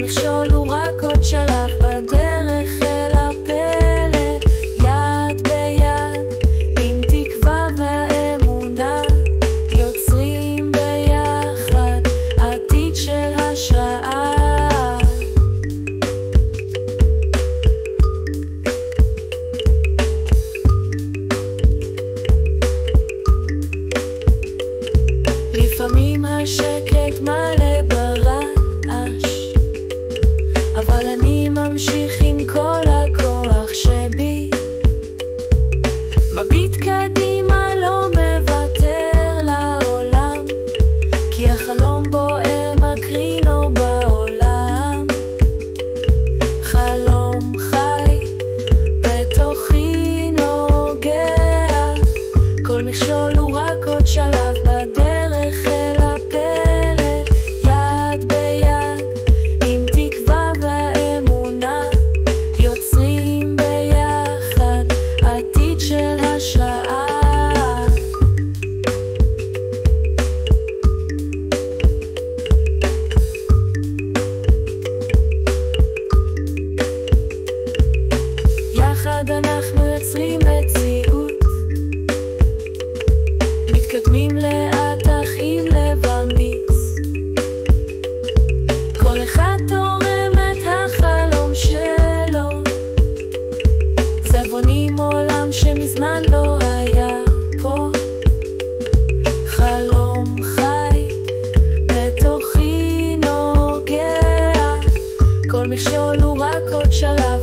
מכשול הוא רק עוד שלב בדרך אל הפלא, יד ביד עם תקווה ואמונה, יוצרים ביחד עתיד של השראה. לפעמים השקט מלא ברעש, אבל אני ממשיך עם כל הכוח שבי, מביט קדימה, לא מוותר לעולם, כי החלום בוער מקרין אור בעולם. חלום חי בתוכי נוגע, כל מכשול הוא רק עוד שלב בדרך אל הפלא, יד ביד עם תקווה ואמונה, יוצרים ביחד עתיד של השראה. יחד אנחנו יוצרים מציאות, מתקדמים לאט אך עם לב אמיץ, כל אחד תורם את החלום שלו, זה בונים עולם שמזמן לא היה פה. חלום חי בתוכי נוגע, כל מכשול הוא רק עוד שלב